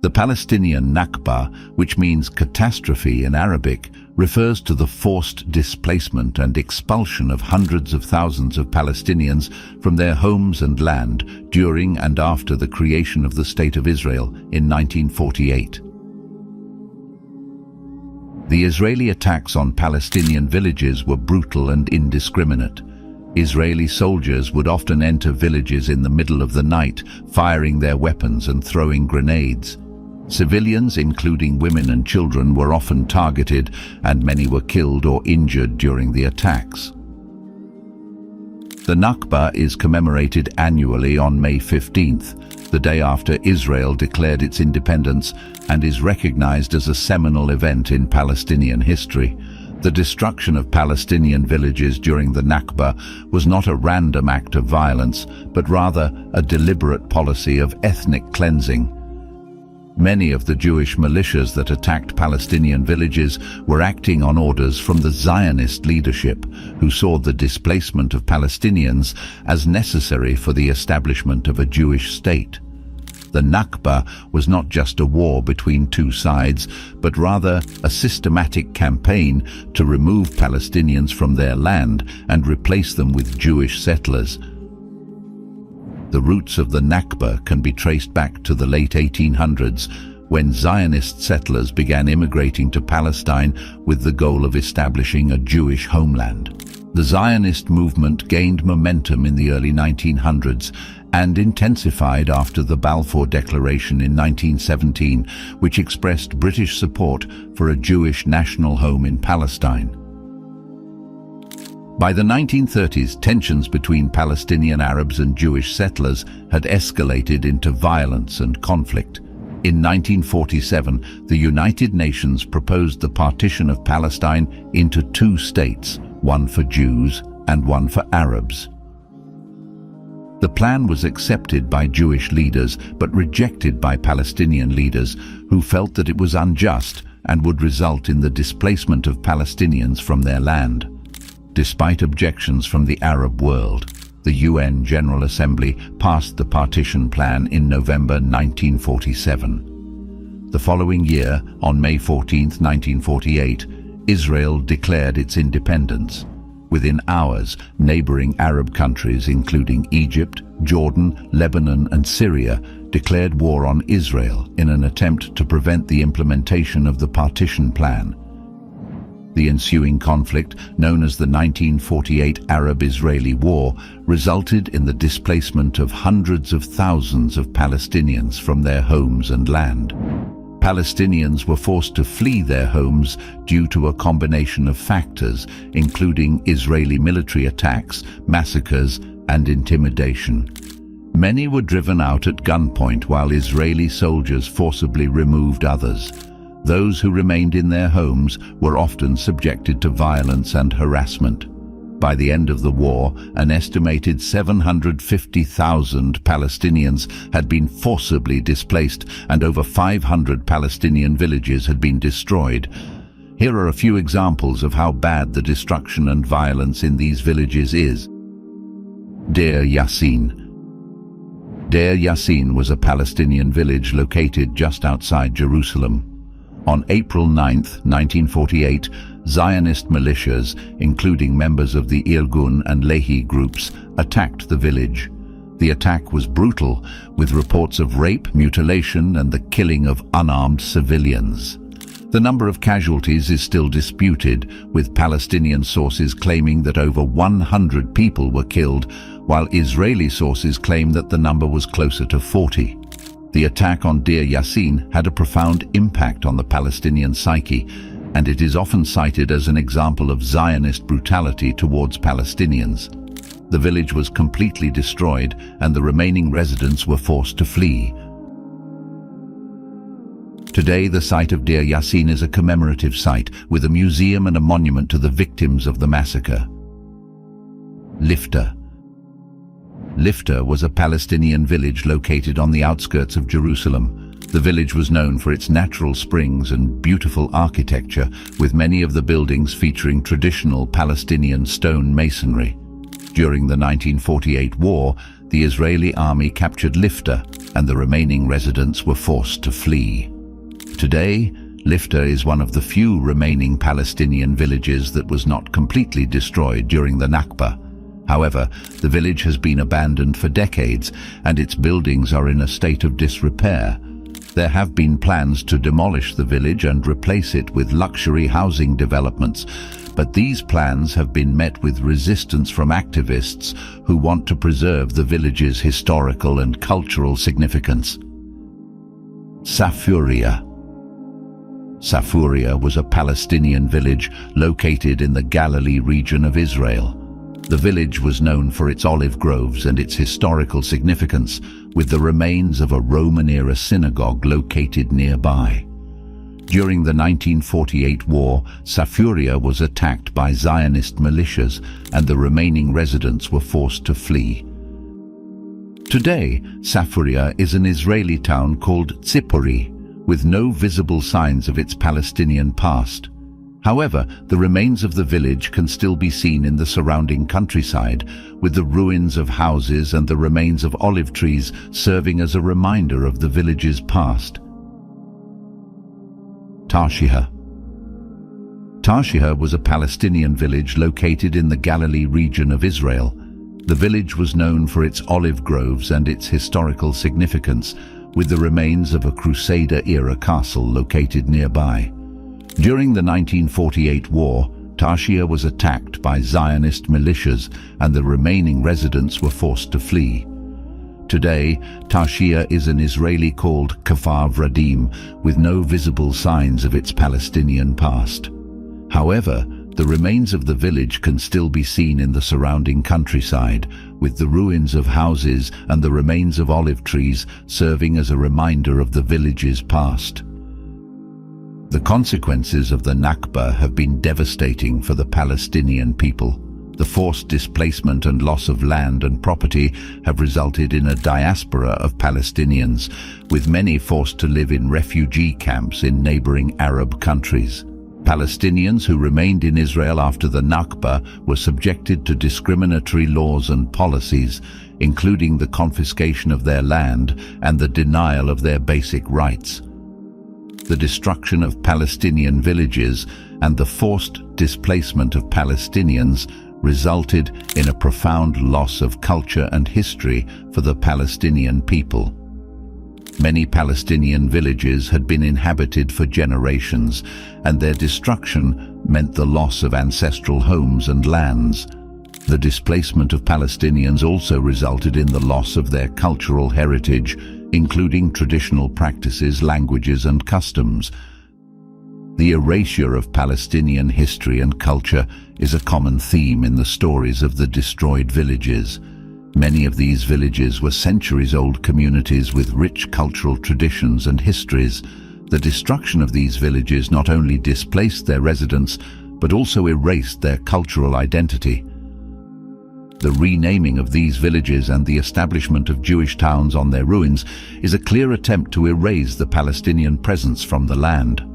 The Palestinian Nakba, which means catastrophe in Arabic, refers to the forced displacement and expulsion of hundreds of thousands of Palestinians from their homes and land during and after the creation of the State of Israel in 1948. The Israeli attacks on Palestinian villages were brutal and indiscriminate. Israeli soldiers would often enter villages in the middle of the night, firing their weapons and throwing grenades. Civilians, including women and children, were often targeted, and many were killed or injured during the attacks. The Nakba is commemorated annually on May 15th, the day after Israel declared its independence, and is recognized as a seminal event in Palestinian history. The destruction of Palestinian villages during the Nakba was not a random act of violence, but rather a deliberate policy of ethnic cleansing. Many of the Jewish militias that attacked Palestinian villages were acting on orders from the Zionist leadership, who saw the displacement of Palestinians as necessary for the establishment of a Jewish state. The Nakba was not just a war between two sides, but rather a systematic campaign to remove Palestinians from their land and replace them with Jewish settlers. The roots of the Nakba can be traced back to the late 1800s, when Zionist settlers began immigrating to Palestine with the goal of establishing a Jewish homeland. The Zionist movement gained momentum in the early 1900s and intensified after the Balfour Declaration in 1917, which expressed British support for a Jewish national home in Palestine. By the 1930s, tensions between Palestinian Arabs and Jewish settlers had escalated into violence and conflict. In 1947, the United Nations proposed the partition of Palestine into two states, one for Jews and one for Arabs. The plan was accepted by Jewish leaders but rejected by Palestinian leaders, who felt that it was unjust and would result in the displacement of Palestinians from their land. Despite objections from the Arab world, the UN General Assembly passed the partition plan in November 1947. The following year, on May 14, 1948, Israel declared its independence. Within hours, neighboring Arab countries, including Egypt, Jordan, Lebanon, and Syria, declared war on Israel in an attempt to prevent the implementation of the partition plan. The ensuing conflict, known as the 1948 Arab-Israeli War, resulted in the displacement of hundreds of thousands of Palestinians from their homes and land. Palestinians were forced to flee their homes due to a combination of factors, including Israeli military attacks, massacres, and intimidation. Many were driven out at gunpoint while Israeli soldiers forcibly removed others. Those who remained in their homes were often subjected to violence and harassment. By the end of the war, an estimated 750,000 Palestinians had been forcibly displaced and over 500 Palestinian villages had been destroyed. Here are a few examples of how bad the destruction and violence in these villages is. Deir Yassin. Deir Yassin was a Palestinian village located just outside Jerusalem. On April 9, 1948, Zionist militias, including members of the Irgun and Lehi groups, attacked the village. The attack was brutal, with reports of rape, mutilation, and the killing of unarmed civilians. The number of casualties is still disputed, with Palestinian sources claiming that over 100 people were killed, while Israeli sources claim that the number was closer to 40. The attack on Deir Yassin had a profound impact on the Palestinian psyche, and it is often cited as an example of Zionist brutality towards Palestinians. The village was completely destroyed, and the remaining residents were forced to flee. Today, the site of Deir Yassin is a commemorative site, with a museum and a monument to the victims of the massacre. Lifta. Lifta was a Palestinian village located on the outskirts of Jerusalem. The village was known for its natural springs and beautiful architecture, with many of the buildings featuring traditional Palestinian stone masonry. During the 1948 war, the Israeli army captured Lifta, and the remaining residents were forced to flee. Today, Lifta is one of the few remaining Palestinian villages that was not completely destroyed during the Nakba. However, the village has been abandoned for decades and its buildings are in a state of disrepair. There have been plans to demolish the village and replace it with luxury housing developments, but these plans have been met with resistance from activists who want to preserve the village's historical and cultural significance. Safuria. Safuria was a Palestinian village located in the Galilee region of Israel. The village was known for its olive groves and its historical significance, with the remains of a Roman-era synagogue located nearby. During the 1948 war, Safuria was attacked by Zionist militias and the remaining residents were forced to flee. Today, Safuria is an Israeli town called Tzipori, with no visible signs of its Palestinian past. However, the remains of the village can still be seen in the surrounding countryside, with the ruins of houses and the remains of olive trees serving as a reminder of the village's past. Tarshiha. Tarshiha was a Palestinian village located in the Galilee region of Israel. The village was known for its olive groves and its historical significance, with the remains of a Crusader-era castle located nearby. During the 1948 war, Tarshiha was attacked by Zionist militias and the remaining residents were forced to flee. Today, Tarshiha is an Israeli called Kfar Vradim, with no visible signs of its Palestinian past. However, the remains of the village can still be seen in the surrounding countryside, with the ruins of houses and the remains of olive trees serving as a reminder of the village's past. The consequences of the Nakba have been devastating for the Palestinian people. The forced displacement and loss of land and property have resulted in a diaspora of Palestinians, with many forced to live in refugee camps in neighboring Arab countries. Palestinians who remained in Israel after the Nakba were subjected to discriminatory laws and policies, including the confiscation of their land and the denial of their basic rights. The destruction of Palestinian villages and the forced displacement of Palestinians resulted in a profound loss of culture and history for the Palestinian people. Many Palestinian villages had been inhabited for generations, and their destruction meant the loss of ancestral homes and lands. The displacement of Palestinians also resulted in the loss of their cultural heritage, including traditional practices, languages, and customs. The erasure of Palestinian history and culture is a common theme in the stories of the destroyed villages. Many of these villages were centuries-old communities with rich cultural traditions and histories. The destruction of these villages not only displaced their residents, but also erased their cultural identity. The renaming of these villages and the establishment of Jewish towns on their ruins is a clear attempt to erase the Palestinian presence from the land.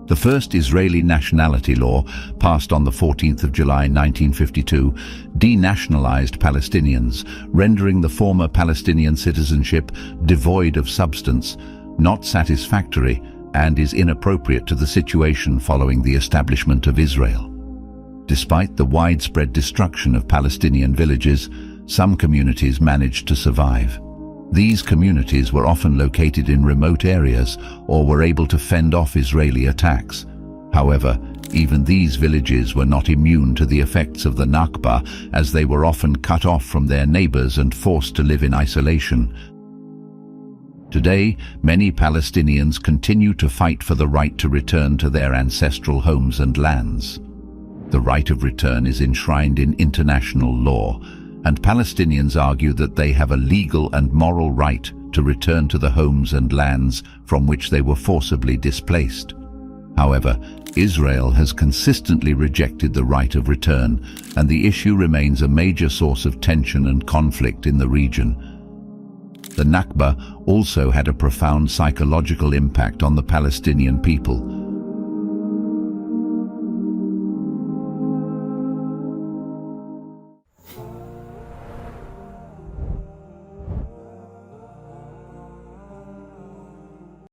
The first Israeli nationality law, passed on the 14th of July 1952, denationalized Palestinians, rendering the former Palestinian citizenship devoid of substance, not satisfactory, and is inappropriate to the situation following the establishment of Israel. Despite the widespread destruction of Palestinian villages, some communities managed to survive. These communities were often located in remote areas or were able to fend off Israeli attacks. However, even these villages were not immune to the effects of the Nakba, as they were often cut off from their neighbors and forced to live in isolation. Today, many Palestinians continue to fight for the right to return to their ancestral homes and lands. The right of return is enshrined in international law, and Palestinians argue that they have a legal and moral right to return to the homes and lands from which they were forcibly displaced. However, Israel has consistently rejected the right of return, and the issue remains a major source of tension and conflict in the region. The Nakba also had a profound psychological impact on the Palestinian people.